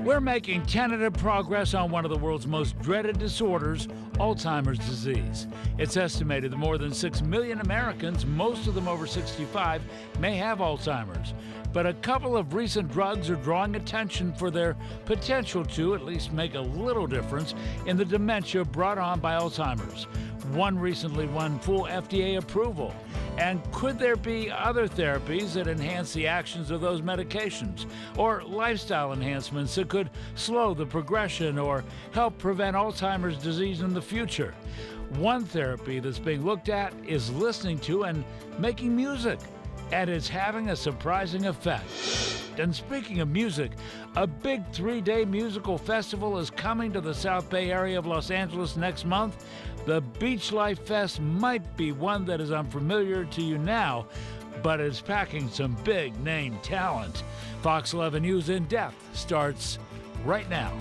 We're making tentative progress on one of the world's most dreaded disorders, Alzheimer's disease. It's estimated that more than 6 million Americans, most of them over 65, may have Alzheimer's. But a couple of recent drugs are drawing attention for their potential to at least make a little difference in the dementia brought on by Alzheimer's. One recently won full FDA approval. And could there be other therapies that enhance the actions of those medications? Or lifestyle enhancements that could slow the progression or help prevent Alzheimer's disease in the future? One therapy that's being looked at is listening to and making music, and it's having a surprising effect. And speaking of music, a big 3-day musical festival is coming to the South Bay area of Los Angeles next month. The Beachlife Fest might be one that is unfamiliar to you now, but it's packing some big-name talent. Fox 11 News In Depth starts right now.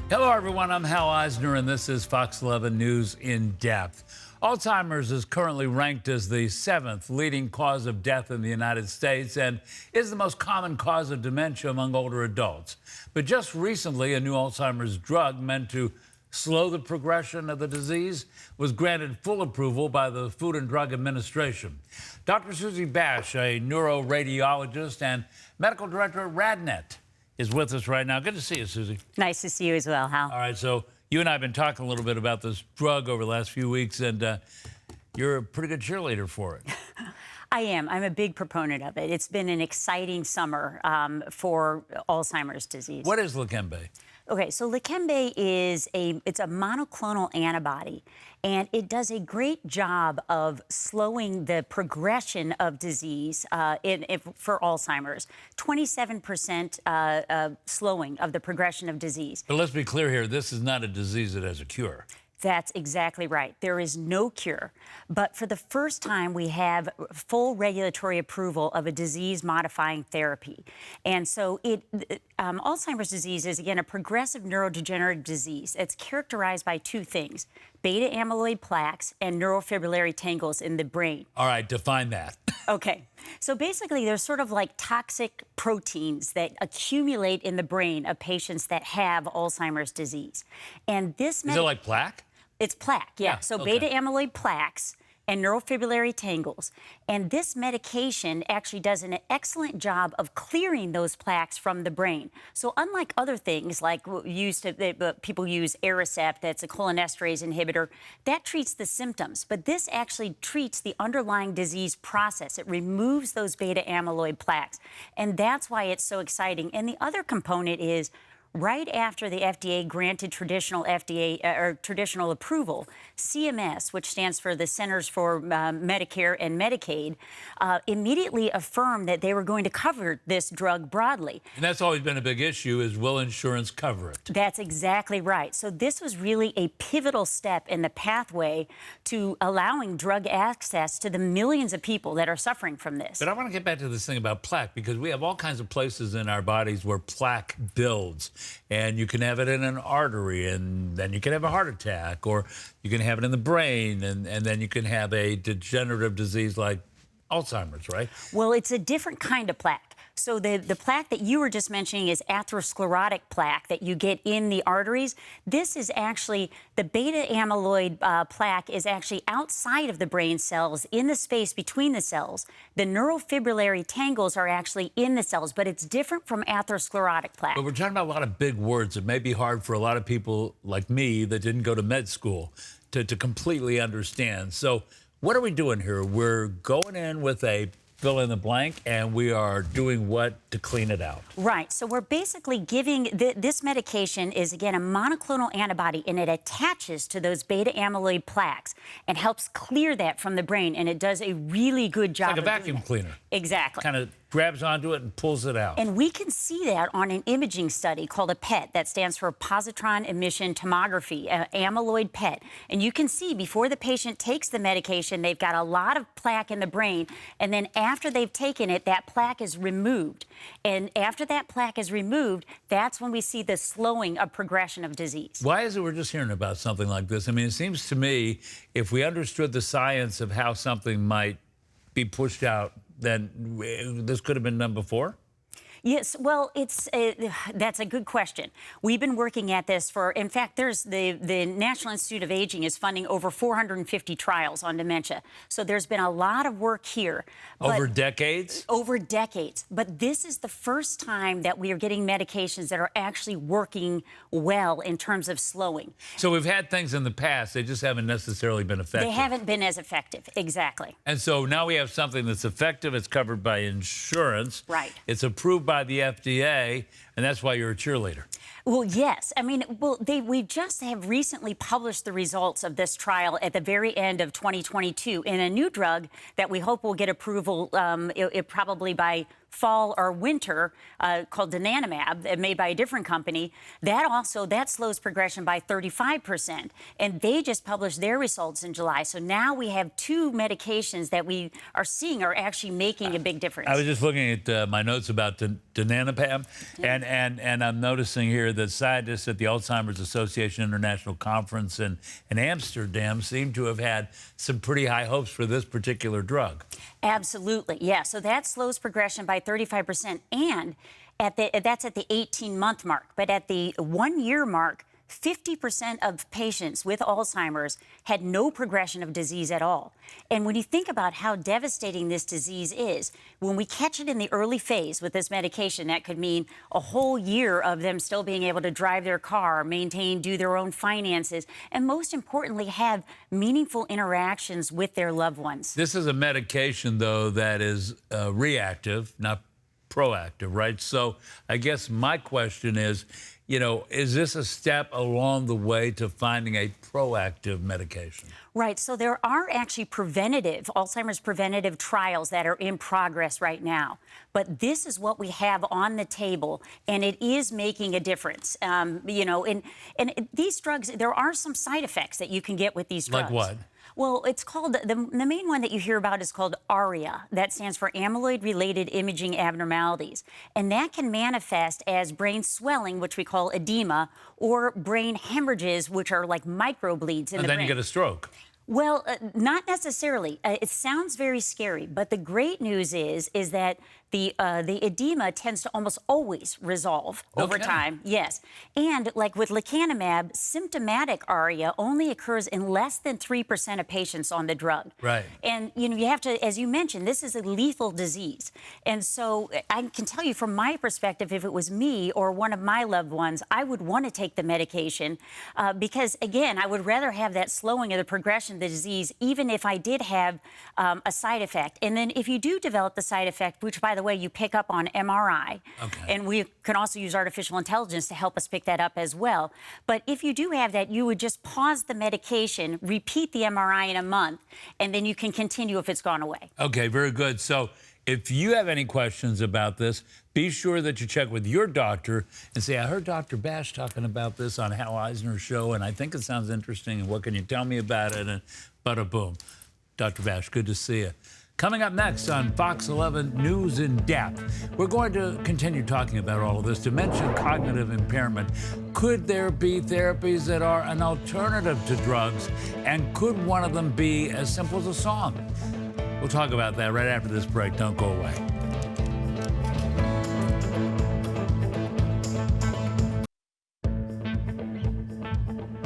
Hello, everyone. I'm Hal Eisner, and this is Fox 11 News In Depth. Alzheimer's is currently ranked as the 7th leading cause of death in the United States and is the most common cause of dementia among older adults. But just recently, a new Alzheimer's drug meant to slow the progression of the disease was granted full approval by the Food and Drug Administration. Dr. Suzie Bash, a neuroradiologist and medical director at RadNet, is with us right now. Good to see you, Suzie. Nice to see you as well, Hal. All right, so you and I have been talking a little bit about this drug over the last few weeks, and you're a pretty good cheerleader for it. I am. I'm a big proponent of it. It's been an exciting summer for Alzheimer's disease. What is Leqembi? Okay, so Leqembi it's a monoclonal antibody, and it does a great job of slowing the progression of disease for Alzheimer's. 27% slowing of the progression of disease. But let's be clear here, this is not a disease that has a cure. That's exactly right. There is no cure. But for the first time, we have full regulatory approval of a disease-modifying therapy. And so Alzheimer's disease is, again, a progressive neurodegenerative disease. It's characterized by two things: beta amyloid plaques and neurofibrillary tangles in the brain. All right, define that. Okay. So basically, they're sort of like toxic proteins that accumulate in the brain of patients that have Alzheimer's disease. And this is it like plaque? It's plaque, yeah. So okay. Beta amyloid plaques and neurofibrillary tangles. And this medication actually does an excellent job of clearing those plaques from the brain. So unlike other things like people use Aricept, that's a cholinesterase inhibitor, that treats the symptoms. But this actually treats the underlying disease process. It removes those beta amyloid plaques. And that's why it's so exciting. And the other component is, right after the FDA granted traditional approval, CMS, which stands for the Centers for Medicare and Medicaid, immediately affirmed that they were going to cover this drug broadly. And that's always been a big issue, is will insurance cover it? That's exactly right. So this was really a pivotal step in the pathway to allowing drug access to the millions of people that are suffering from this. But I want to get back to this thing about plaque, because we have all kinds of places in our bodies where plaque builds. And you can have it in an artery, and then you can have a heart attack, or you can have it in the brain, and then you can have a degenerative disease like Alzheimer's, right? Well, it's a different kind of plaque. So the plaque that you were just mentioning is atherosclerotic plaque that you get in the arteries. This is actually, the beta amyloid plaque is actually outside of the brain cells, in the space between the cells. The neurofibrillary tangles are actually in the cells, but it's different from atherosclerotic plaque. But we're talking about a lot of big words. It may be hard for a lot of people like me that didn't go to med school to completely understand. So what are we doing here? We're going in with a fill in the blank, and we are doing what to clean it out? Right. So we're basically giving this medication is, again, a monoclonal antibody, and it attaches to those beta amyloid plaques and helps clear that from the brain, and it does a really good job. It's like a vacuum cleaner. Exactly. Kind of grabs onto it and pulls it out. And we can see that on an imaging study called a PET. That stands for positron emission tomography, amyloid PET. And you can see before the patient takes the medication, they've got a lot of plaque in the brain. And then after they've taken it, that plaque is removed. And after that plaque is removed, that's when we see the slowing of progression of disease. Why is it we're just hearing about something like this? I mean, it seems to me, if we understood the science of how something might be pushed out, then this could have been done before? Yes, well, that's a good question. We've been working at this for, in fact, there's the National Institute of Aging is funding over 450 trials on dementia. So there's been a lot of work here. Over decades? Over decades. But this is the first time that we are getting medications that are actually working well in terms of slowing. So we've had things in the past, they just haven't necessarily been effective. They haven't been as effective, exactly. And so now we have something that's effective, it's covered by insurance. Right. It's approved by the FDA, and that's why you're a cheerleader. Well, yes. I mean, we just have recently published the results of this trial at the very end of 2022 in a new drug that we hope will get approval probably by fall or winter called donanemab, made by a different company. That slows progression by 35%. And they just published their results in July. So now we have two medications that we are seeing are actually making a big difference. I was just looking at my notes about donanemab, and I'm noticing here that scientists at the Alzheimer's Association International Conference in Amsterdam seem to have had some pretty high hopes for this particular drug. Absolutely, yeah. So that slows progression by 35%, and that's at the 18-month mark. But at the 1-year mark, 50% of patients with Alzheimer's had no progression of disease at all. And when you think about how devastating this disease is, when we catch it in the early phase with this medication, that could mean a whole year of them still being able to drive their car, do their own finances, and most importantly, have meaningful interactions with their loved ones. This is a medication, though, that is reactive, not proactive, right? So I guess my question is, is this a step along the way to finding a proactive medication? Right. So there are actually Alzheimer's preventative trials that are in progress right now. But this is what we have on the table, and it is making a difference. And these drugs, there are some side effects that you can get with these drugs. Like what? Well, it's called, the main one that you hear about is called ARIA. That stands for amyloid-related imaging abnormalities. And that can manifest as brain swelling, which we call edema, or brain hemorrhages, which are like microbleeds in the brain. And then you get a stroke. Well, not necessarily. It sounds very scary, but the great news is that the edema tends to almost always resolve over time. Yes. And like with lecanemab, symptomatic ARIA only occurs in less than 3% of patients on the drug. Right. And, you have to, as you mentioned, this is a lethal disease. And so I can tell you from my perspective, if it was me or one of my loved ones, I would want to take the medication because, again, I would rather have that slowing of the progression of the disease, even if I did have a side effect. And then if you do develop the side effect, which, by the way, you pick up on MRI, and we can also use artificial intelligence to help us pick that up as well. But if you do have that, you would just pause the medication, repeat the MRI in a month, and then you can continue if it's gone away. Okay, very good. So if you have any questions about this, be sure that you check with your doctor and say, I heard Dr. Bash talking about this on Hal Eisner's show, and I think it sounds interesting, and what can you tell me about it? And bada boom. Dr. Bash, good to see you. Coming up next on Fox 11 News in Depth, we're going to continue talking about all of this. Dementia and cognitive impairment. Could there be therapies that are an alternative to drugs? And could one of them be as simple as a song? We'll talk about that right after this break. Don't go away.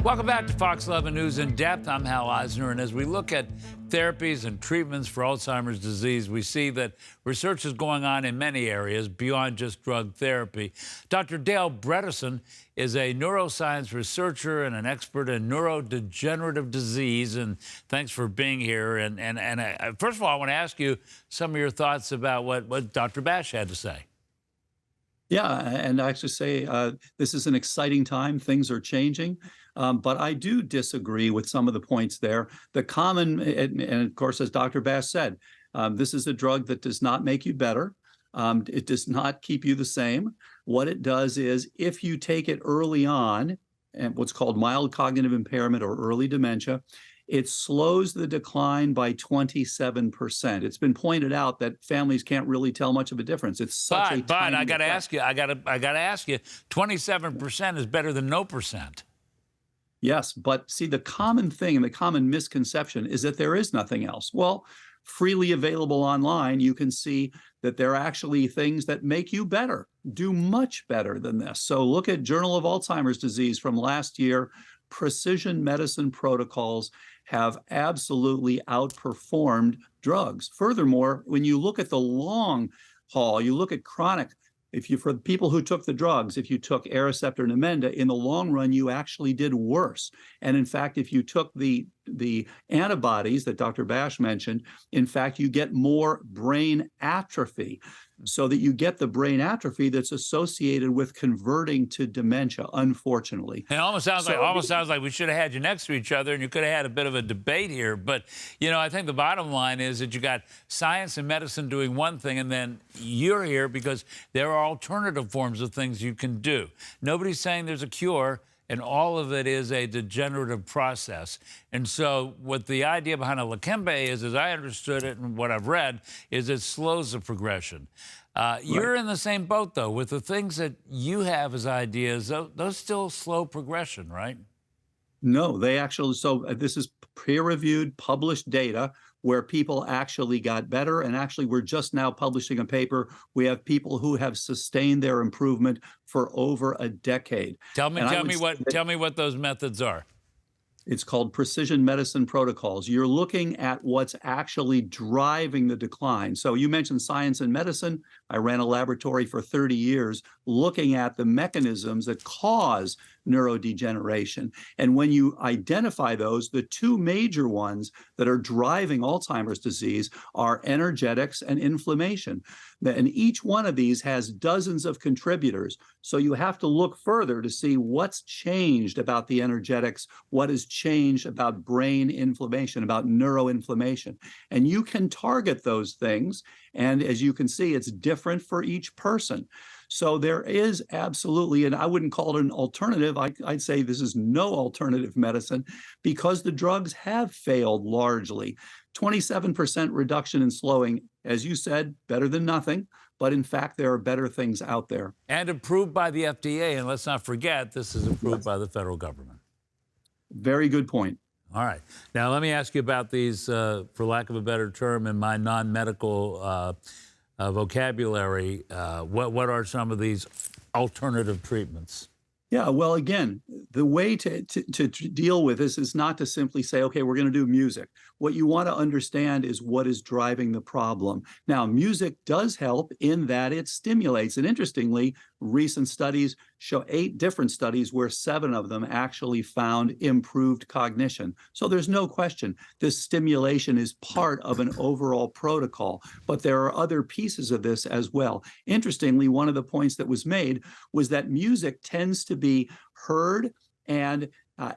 Welcome back to Fox 11 News in Depth. I'm Hal Eisner, and as we look at therapies and treatments for Alzheimer's disease, we see that research is going on in many areas beyond just drug therapy. Dr. Dale Bredesen is a neuroscience researcher and an expert in neurodegenerative disease, and thanks for being here. And first of all, I want to ask you some of your thoughts about what Dr. Bash had to say. Yeah, and I actually say this is an exciting time. Things are changing. But I do disagree with some of the points there. The common, and of course, as Dr. Bash said, this is a drug that does not make you better. It does not keep you the same. What it does is if you take it early on, and what's called mild cognitive impairment or early dementia, it slows the decline by 27%. It's been pointed out that families can't really tell much of a difference. It's such a but I got to ask you, I got to ask you, 27% is better than no percent. Yes, but see, the common thing and the common misconception is that there is nothing else. Well, freely available online, you can see that there are actually things that make you better, do much better than this. So look at Journal of Alzheimer's Disease from last year. Precision medicine protocols have absolutely outperformed drugs. Furthermore, when you look at the long haul, you look at chronic, for the people who took the drugs, if you took Aricept or Namenda, in the long run, you actually did worse. And in fact, if you took the antibodies that Dr. Bash mentioned, in fact, you get more brain atrophy, so that you get the brain atrophy that's associated with converting to dementia, unfortunately. It almost sounds like we should have had you next to each other and you could have had a bit of a debate here. But, you know, I think the bottom line is that you got science and medicine doing one thing, and then you're here because there are alternative forms of things you can do. Nobody's saying there's a cure, and all of it is a degenerative process. And so what the idea behind a Leqembi is, as I understood it and what I've read, is it slows the progression. You're in the same boat, though, with the things that you have as ideas. Those still slow progression, right? No, they actually, so this is peer-reviewed, published data where people actually got better. And actually, we're just now publishing a paper. We have people who have sustained their improvement for over a decade. Tell me what those methods are. It's called precision medicine protocols. You're looking at what's actually driving the decline. So you mentioned science and medicine. I ran a laboratory for 30 years looking at the mechanisms that cause neurodegeneration. And when you identify those, the two major ones that are driving Alzheimer's disease are energetics and inflammation. And each one of these has dozens of contributors. So you have to look further to see what's changed about the energetics, what has changed about brain inflammation, about neuroinflammation. And you can target those things. And as you can see, it's different for each person. So there is absolutely, and I wouldn't call it an alternative. I'd say this is no alternative medicine because the drugs have failed largely. 27% reduction in slowing, as you said, better than nothing. But in fact, there are better things out there. And approved by the FDA. And let's not forget, this is approved by the federal government. Very good point. All right. Now, let me ask you about these, for lack of a better term, in my non-medical vocabulary. What are some of these alternative treatments? Yeah, well, again, the way to deal with this is not to simply say, okay, we're going to do music. What you want to understand is what is driving the problem. Now, music does help in that it stimulates. And interestingly, recent studies show 8 different studies where 7 of them actually found improved cognition. So there's no question this stimulation is part of an overall protocol, but there are other pieces of this as well. Interestingly, one of the points that was made was that music tends to be heard and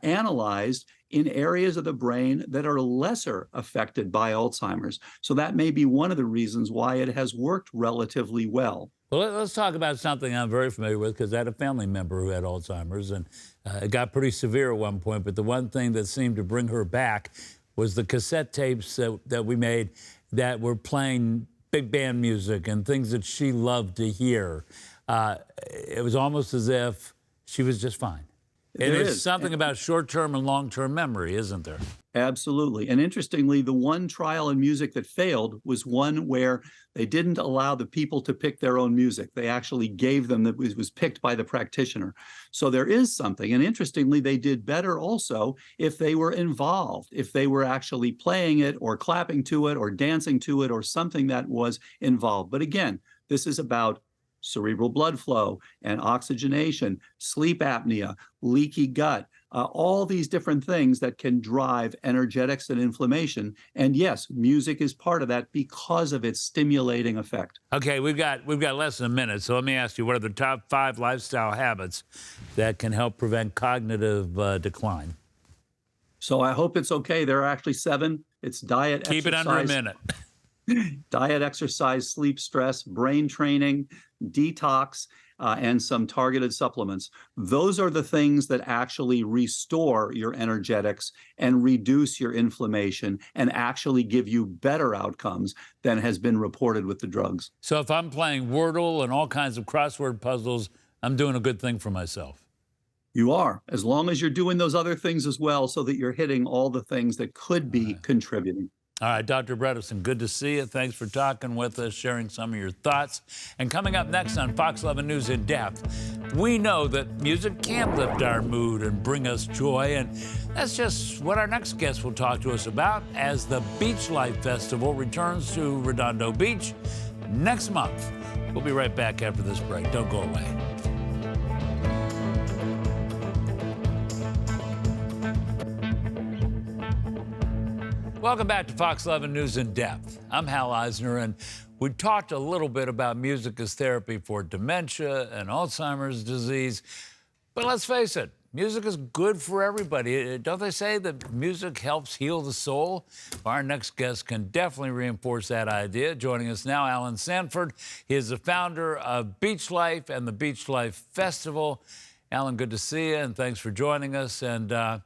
analyzed in areas of the brain that are lesser affected by Alzheimer's. So that may be one of the reasons why it has worked relatively well. Well, let's talk about something I'm very familiar with because I had a family member who had Alzheimer's, and it got pretty severe at one point. But the one thing that seemed to bring her back was the cassette tapes that we made that were playing big band music and things that she loved to hear. It was almost as if she was just fine. There's something about short-term and long-term memory, isn't there? Absolutely. And interestingly, the one trial in music that failed was one where they didn't allow the people to pick their own music. They actually gave them that was picked by the practitioner. So there is something. And interestingly, they did better also if they were involved, if they were actually playing it or clapping to it or dancing to it or something that was involved. But again, this is about cerebral blood flow and oxygenation, sleep apnea, leaky gut, all these different things that can drive energetics and inflammation. And yes, music is part of that because of its stimulating effect. Okay, we've got less than a minute, so let me ask you, what are the top 5 lifestyle habits that can help prevent cognitive decline? So I hope it's okay. There are actually 7. It's diet, Keep it under a minute. Diet, exercise, sleep, stress, brain training, detox, and some targeted supplements. Those are the things that actually restore your energetics and reduce your inflammation and actually give you better outcomes than has been reported with the drugs. So if I'm playing Wordle and all kinds of crossword puzzles, I'm doing a good thing for myself. You are, as long as you're doing those other things as well so that you're hitting all the things that could be contributing. All right, Dr. Bredesen, good to see you. Thanks for talking with us, sharing some of your thoughts. And coming up next on Fox 11 News in Depth, we know that music can lift our mood and bring us joy. And that's just what our next guest will talk to us about as the Beachlife Festival returns to Redondo Beach next month. We'll be right back after this break. Don't go away. Welcome back to Fox 11 News in Depth. I'm Hal Eisner, and we talked a little bit about music as therapy for dementia and Alzheimer's disease. But let's face it, music is good for everybody. Don't they say that music helps heal the soul? Our next guest can definitely reinforce that idea. Joining us now, Alan Sanford. He is the founder of Beachlife and the Beachlife Festival. Alan, good to see you, and thanks for joining us. And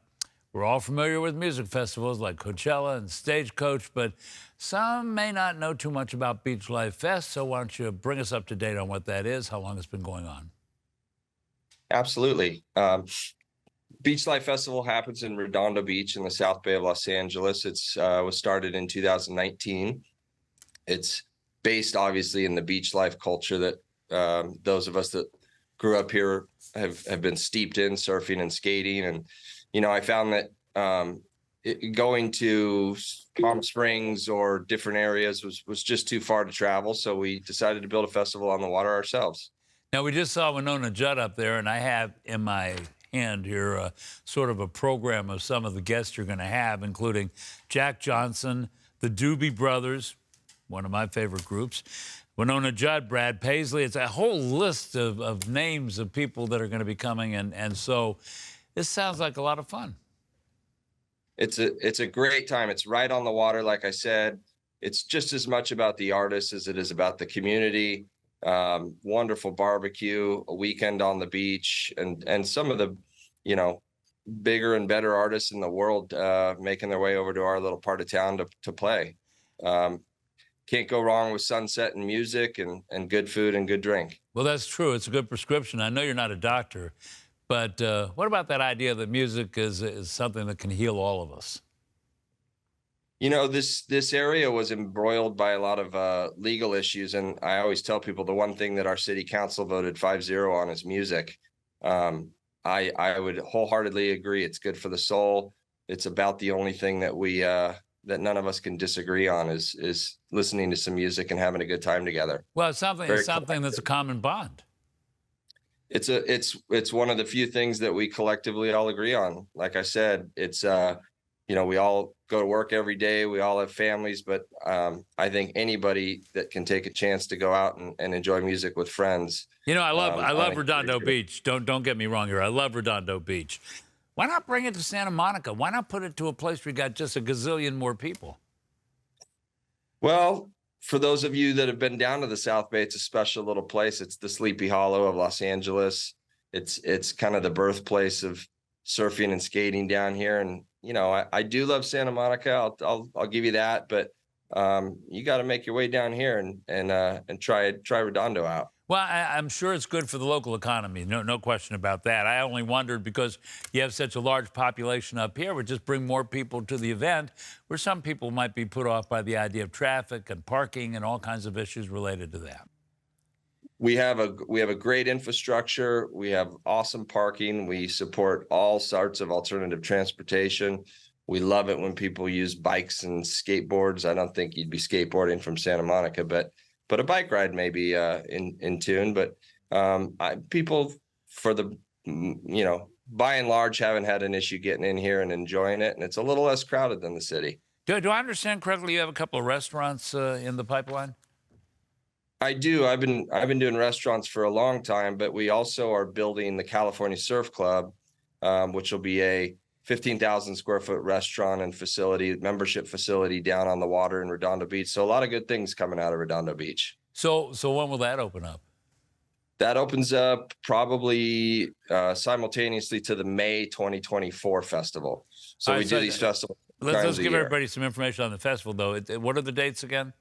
we're all familiar with music festivals like Coachella and Stagecoach, but some may not know too much about Beachlife Fest. So why don't you bring us up to date on what that is, how long it's been going on? Absolutely. Beachlife Festival happens in Redondo Beach in the South Bay of Los Angeles. It's was started in 2019. It's based obviously in the beach life culture that those of us that grew up here have been steeped in, surfing and skating. And you know, I found that going to Palm Springs or different areas was just too far to travel. So we decided to build a festival on the water ourselves. Now, we just saw Winona Judd up there, and I have in my hand here sort of a program of some of the guests you're going to have, including Jack Johnson, the Doobie Brothers, one of my favorite groups, Winona Judd, Brad Paisley. It's a whole list of names of people that are going to be coming, and so this sounds like a lot of fun. It's a great time. It's right on the water, like I said. It's just as much about the artists as it is about the community. Wonderful barbecue, a weekend on the beach, and some of the, you know, bigger and better artists in the world making their way over to our little part of town to play. Can't go wrong with sunset and music and good food and good drink. Well, that's true. It's a good prescription. I know you're not a doctor, but what about that idea that music is something that can heal all of us? You know, this area was embroiled by a lot of legal issues, and I always tell people the one thing that our city council voted 5-0 on is music. I would wholeheartedly agree. It's good for the soul. It's about the only thing that we that none of us can disagree on is listening to some music and having a good time together. Well, it's something that's a common bond. It's one of the few things that we collectively all agree on. Like I said, it's you know, we all go to work every day. We all have families, but I think anybody that can take a chance to go out and enjoy music with friends. You know, I love Redondo Beach. Don't get me wrong here. I love Redondo Beach. Why not bring it to Santa Monica? Why not put it to a place where you got just a gazillion more people? Well, for those of you that have been down to the South Bay, it's a special little place. It's the Sleepy Hollow of Los Angeles. It's kind of the birthplace of surfing and skating down here. And you know, I do love Santa Monica. I'll give you that, but you got to make your way down here and try Redondo out. Well, I'm sure it's good for the local economy. No question about that. I only wondered because you have such a large population up here, would just bring more people to the event, where some people might be put off by the idea of traffic and parking and all kinds of issues related to that. We have a great infrastructure. We have awesome parking. We support all sorts of alternative transportation. We love it when people use bikes and skateboards. I don't think you'd be skateboarding from Santa Monica, but a bike ride may be in tune. But people, for the, you know, by and large, haven't had an issue getting in here and enjoying it. And it's a little less crowded than the city. Do I understand correctly? You have a couple of restaurants in the pipeline? I do. I've been doing restaurants for a long time, but we also are building the California Surf Club, which will be a 15,000 square foot restaurant and membership facility down on the water in Redondo Beach. So a lot of good things coming out of Redondo Beach. So when will that open up? That opens up probably simultaneously to the May 2024 festival. So we do these festivals. Let's give everybody some information on the festival, though. What are the dates again?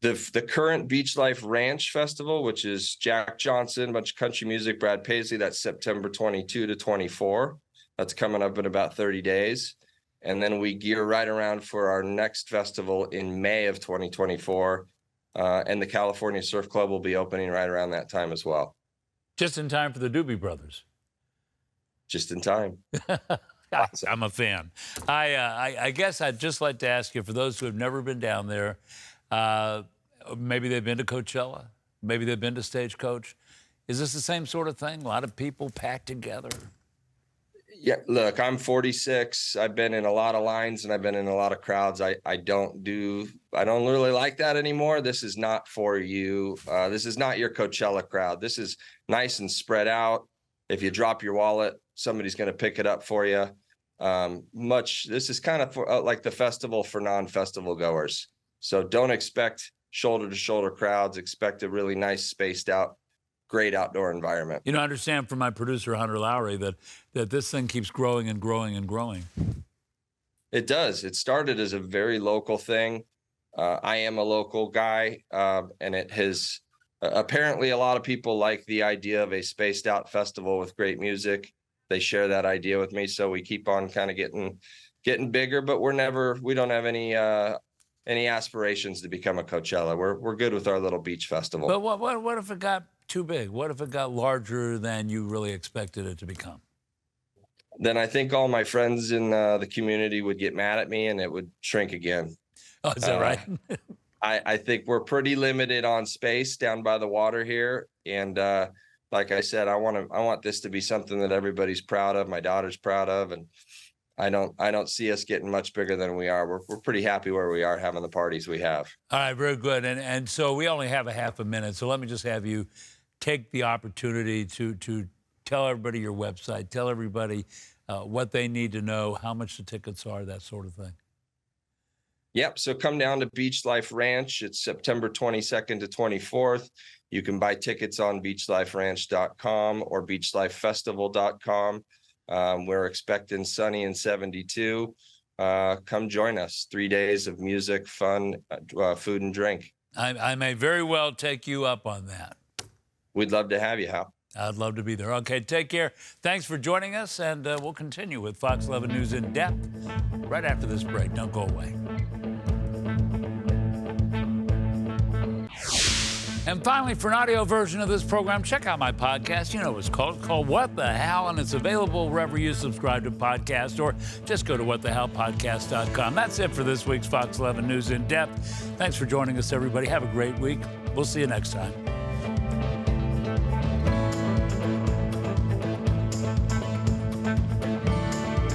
The current Beachlife Ranch Festival, which is Jack Johnson, a bunch of country music, Brad Paisley, that's September 22 to 24. That's coming up in about 30 days. And then we gear right around for our next festival in May of 2024. And the California Surf Club will be opening right around that time as well. Just in time for the Doobie Brothers. Just in time. I'm a fan. I guess I'd just like to ask you, for those who have never been down there, maybe they've been to Coachella, maybe they've been to Stagecoach. Is this the same sort of thing? A lot of people packed together? Yeah, look, I'm 46. I've been in a lot of lines and I've been in a lot of crowds. I don't really like that anymore. This is not for you. This is not your Coachella crowd. This is nice and spread out. If you drop your wallet, somebody's going to pick it up for you. This is kind of like the festival for non-festival goers. So don't expect shoulder to shoulder crowds. Expect a really nice, spaced out, great outdoor environment. You know, I understand from my producer, Hunter Lowry, that this thing keeps growing and growing and growing. It does. It started as a very local thing. I am a local guy, and it has apparently a lot of people like the idea of a spaced out festival with great music. They share that idea with me, so we keep on kind of getting bigger. But we don't have any aspirations to become a Coachella. We're good with our little beach festival. But what if it got too big? What if it got larger than you really expected it to become? Then I think all my friends in the community would get mad at me and it would shrink again. Oh, is that right? I think we're pretty limited on space down by the water here. And like I said, I want this to be something that everybody's proud of. My daughter's proud of. And I don't see us getting much bigger than we are. We're pretty happy where we are having the parties we have. All right, very good. And so we only have a half a minute. So let me just have you take the opportunity to tell everybody your website, tell everybody what they need to know, how much the tickets are, that sort of thing. Yep. So come down to Beachlife Ranch. It's September 22nd to 24th. You can buy tickets on beachliferanch.com or beachlifefestival.com. We're expecting sunny and 72. Come join us. 3 days of music, fun, food and drink. I may very well take you up on that. We'd love to have you, Hal. I'd love to be there. Okay, take care. Thanks for joining us, and we'll continue with Fox 11 News in depth right after this break. Don't go away. And finally, for an audio version of this program, check out my podcast. You know what it's called. It's called What the Hell, and it's available wherever you subscribe to podcasts, or just go to whatthehellpodcast.com. That's it for this week's Fox 11 News in Depth. Thanks for joining us, everybody. Have a great week. We'll see you next time.